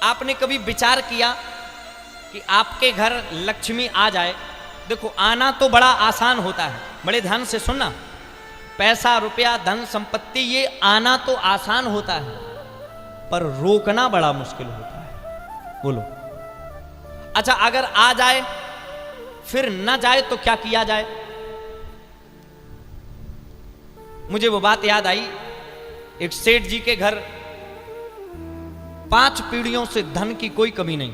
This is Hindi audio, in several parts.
आपने कभी विचार किया कि आपके घर लक्ष्मी आ जाए? देखो, आना तो बड़ा आसान होता है, बड़े ध्यान से सुनना। पैसा, रुपया, धन, संपत्ति, ये आना तो आसान होता है, पर रोकना बड़ा मुश्किल होता है। बोलो। अच्छा, अगर आ जाए फिर न जाए तो क्या किया जाए? मुझे वो बात याद आई, एक सेठ जी के घर 5 पीढ़ियों से धन की कोई कमी नहीं,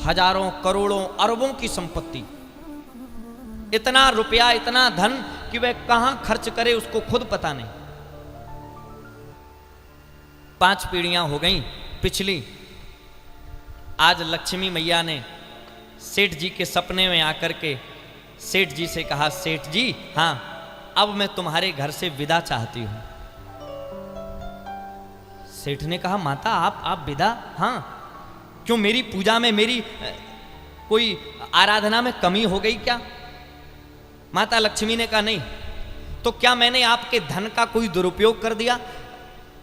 हजारों, करोड़ों, अरबों की संपत्ति, इतना रुपया, इतना धन कि वह कहां खर्च करे उसको खुद पता नहीं। 5 पीढ़ियां हो गई पिछली। आज लक्ष्मी मैया ने सेठ जी के सपने में आकर के सेठ जी से कहा, सेठ जी, हां, अब मैं तुम्हारे घर से विदा चाहती हूं। सेठ ने कहा, माता आप विदा? हां। क्यों, मेरी पूजा में, मेरी कोई आराधना में कमी हो गई क्या? माता लक्ष्मी ने कहा, नहीं। तो क्या मैंने आपके धन का कोई दुरुपयोग कर दिया?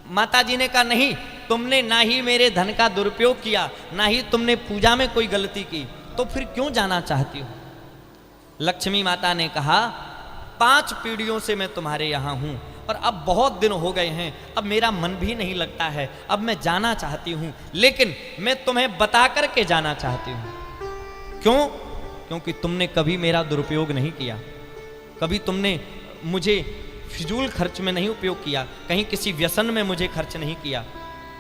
माता जी ने कहा, नहीं, तुमने ना ही मेरे धन का दुरुपयोग किया, ना ही तुमने पूजा में कोई गलती की, तो फिर क्यों जाना चाहती हो? लक्ष्मी माता ने कहा, 5 पीढ़ियों से मैं तुम्हारे यहां हूं और अब बहुत दिन हो गए हैं, अब मेरा मन भी नहीं लगता है, अब मैं जाना चाहती हूं, लेकिन मैं तुम्हें बता करके जाना चाहती हूं। क्यों? क्योंकि तुमने कभी मेरा दुरुपयोग नहीं किया, कभी तुमने मुझे फिजूल खर्च में नहीं उपयोग किया, कहीं किसी व्यसन में मुझे खर्च नहीं किया,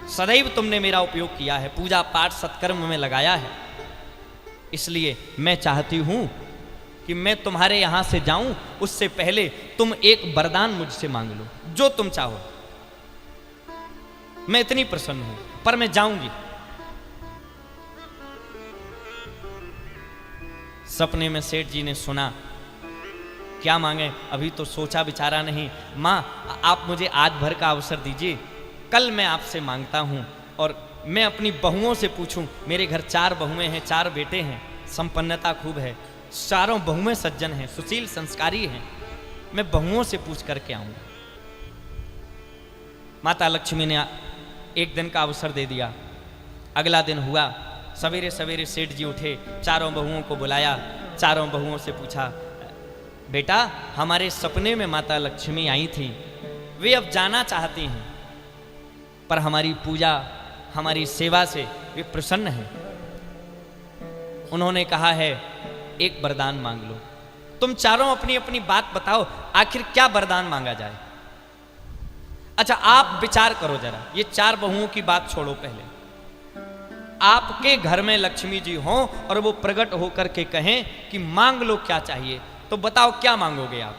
सदैव तुमने मेरा उपयोग किया है, पूजा पाठ सत्कर्म में लगाया है। इसलिए मैं चाहती हूं कि मैं तुम्हारे यहां से जाऊं, उससे पहले तुम एक वरदान मुझसे मांग लो, जो तुम चाहो। मैं इतनी प्रसन्न हूं, पर मैं जाऊंगी। सपने में सेठ जी ने सुना, क्या मांगे? अभी तो सोचा विचारा नहीं। मां, आप मुझे आज भर का अवसर दीजिए, कल मैं आपसे मांगता हूं और मैं अपनी बहुओं से पूछूं। मेरे घर 4 बहुएं हैं, 4 बेटे हैं, संपन्नता खूब है, चारों बहुएं सज्जन हैं, सुशील संस्कारी हैं, मैं बहुओं से पूछ करके आऊंगा। माता लक्ष्मी ने एक दिन का अवसर दे दिया। अगला दिन हुआ, सवेरे सवेरे सेठ जी उठे, चारों बहुओं को बुलाया, चारों बहुओं से पूछा, बेटा, हमारे सपने में माता लक्ष्मी आई थी, वे अब जाना चाहती हैं, पर हमारी पूजा, हमारी सेवा से वे प्रसन्न हैं। उन्होंने कहा है, एक वरदान मांग लो। तुम चारों अपनी अपनी बात बताओ, आखिर क्या वरदान मांगा जाए? अच्छा, आप विचार करो जरा, ये 4 बहुओं की बात छोड़ो। पहले आपके घर में लक्ष्मी जी हों और वो प्रकट होकर के कहें कि मांग लो क्या चाहिए, तो बताओ क्या मांगोगे आप?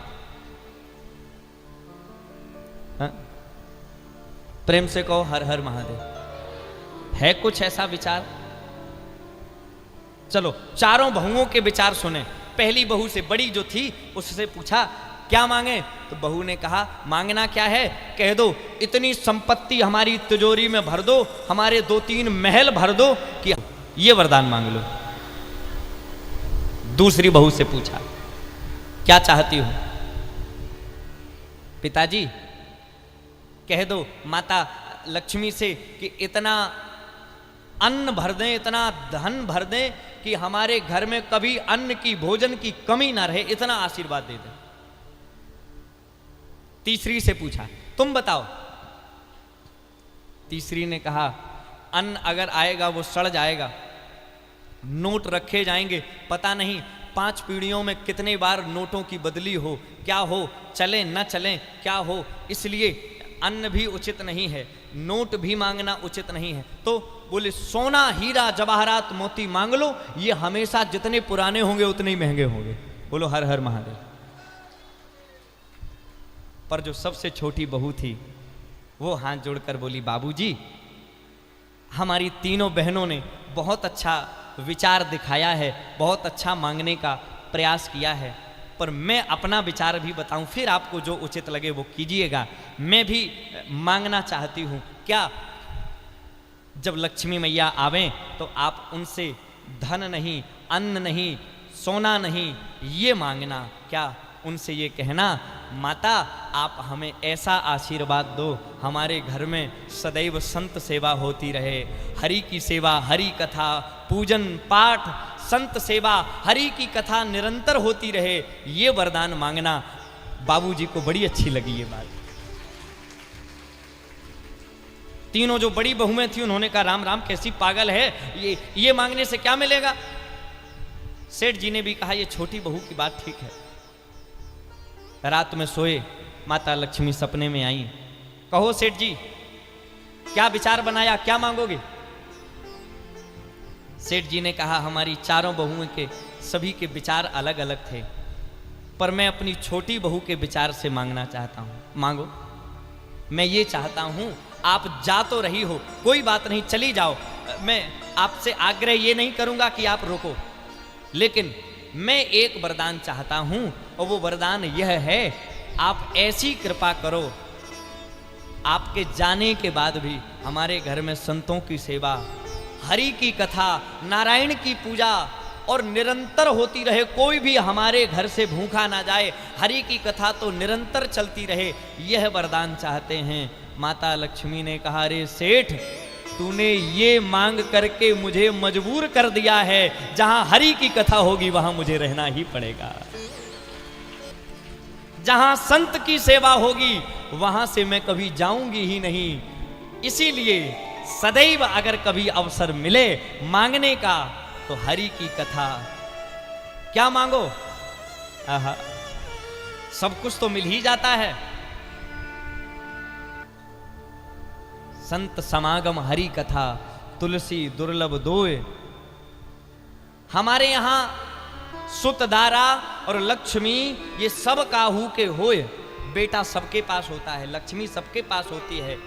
हा? प्रेम से कहो, हर हर महादेव। है कुछ ऐसा विचार? चलो, चारों बहुओं के विचार सुने। पहली बहू से, बड़ी जो थी, उससे पूछा, क्या मांगे? तो बहू ने कहा, मांगना क्या है, कह दो, इतनी संपत्ति हमारी तिजोरी में भर दो, हमारे 2-3 महल भर दो कि ये वरदान मांग लो। दूसरी बहू से पूछा, क्या चाहती हो? पिताजी, कह दो माता लक्ष्मी से कि इतना अन्न भर दें, इतना धन भर दें कि हमारे घर में कभी अन्न की, भोजन की कमी ना रहे, इतना आशीर्वाद दे दें। तीसरी से पूछा, तुम बताओ। तीसरी ने कहा, अन्न अगर आएगा वो सड़ जाएगा, नोट रखे जाएंगे, पता नहीं 5 पीढ़ियों में कितने बार नोटों की बदली हो, क्या हो, चले न चले, क्या हो, इसलिए अन्न भी उचित नहीं है, नोट भी मांगना उचित नहीं है। तो बोले, सोना, हीरा, जवाहरात, मोती मांग लो, ये हमेशा जितने पुराने होंगे उतने ही महंगे होंगे। बोलो हर हर महादेव। पर जो सबसे छोटी बहू थी, वो हाथ जोड़कर बोली, बाबूजी, हमारी तीनों बहनों ने बहुत अच्छा विचार दिखाया है, बहुत अच्छा मांगने का प्रयास किया है, पर मैं अपना विचार भी बताऊं, फिर आपको जो उचित लगे वो कीजिएगा। मैं भी मांगना चाहती हूं, क्या जब लक्ष्मी मैया आवें तो आप उनसे धन नहीं, अन्न नहीं, सोना नहीं, ये मांगना, क्या उनसे ये कहना माता आप हमें ऐसा आशीर्वाद दो, हमारे घर में सदैव संत सेवा होती रहे, हरि की सेवा, हरि कथा, पूजन पाठ, संत सेवा, हरि की कथा निरंतर होती रहे, ये वरदान मांगना। बाबूजी को बड़ी अच्छी लगी ये बात। तीनों जो बड़ी बहुएं थी उन्होंने कहा राम राम कैसी पागल है, ये मांगने से क्या मिलेगा। सेठ जी ने भी कहा ये छोटी बहू की बात ठीक है। रात में सोए, माता लक्ष्मी सपने में आई। कहो सेठ जी क्या विचार बनाया, क्या मांगोगे। सेठ जी ने कहा हमारी चारों बहुओं के सभी के विचार अलग अलग थे, पर मैं अपनी छोटी बहू के विचार से मांगना चाहता हूं। मांगो। मैं ये चाहता हूं, आप जा तो रही हो, कोई बात नहीं, चली जाओ, मैं आपसे आग्रह ये नहीं करूंगा कि आप रोको, लेकिन मैं एक वरदान चाहता हूं, और वो वरदान यह है, आप ऐसी कृपा करो, आपके जाने के बाद भी हमारे घर में संतों की सेवा, हरि की कथा, नारायण की पूजा और निरंतर होती रहे, कोई भी हमारे घर से भूखा ना जाए, हरि की कथा तो निरंतर चलती रहे, यह वरदान चाहते हैं। माता लक्ष्मी ने कहा रे सेठ, तूने ये मांग करके मुझे मजबूर कर दिया है, जहां हरि की कथा होगी वहां मुझे रहना ही पड़ेगा, जहां संत की सेवा होगी वहां से मैं कभी जाऊंगी ही नहीं। इसीलिए सदैव अगर कभी अवसर मिले मांगने का तो हरि की कथा। क्या मांगो, आहा, सब कुछ तो मिल ही जाता है। संत समागम हरि कथा, तुलसी दुर्लभ दोय। हमारे यहां सुतदारा और लक्ष्मी ये सब काहू के होय। बेटा सबके पास होता है, लक्ष्मी सबके पास होती है,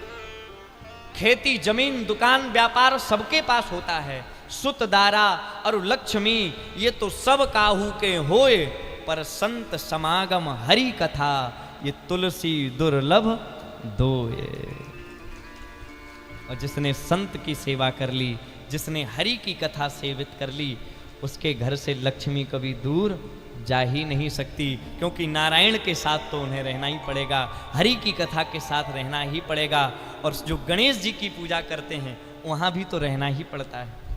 खेती जमीन दुकान व्यापार सबके पास होता है। सुतदारा और लक्ष्मी ये तो सब काहू के होय, पर संत समागम हरि कथा ये तुलसी दुर्लभ दोय। और जिसने संत की सेवा कर ली, जिसने हरि की कथा सेवित कर ली, उसके घर से लक्ष्मी कभी दूर जा ही नहीं सकती, क्योंकि नारायण के साथ तो उन्हें रहना ही पड़ेगा, हरि की कथा के साथ रहना ही पड़ेगा। और जो गणेश जी की पूजा करते हैं वहाँ भी तो रहना ही पड़ता है।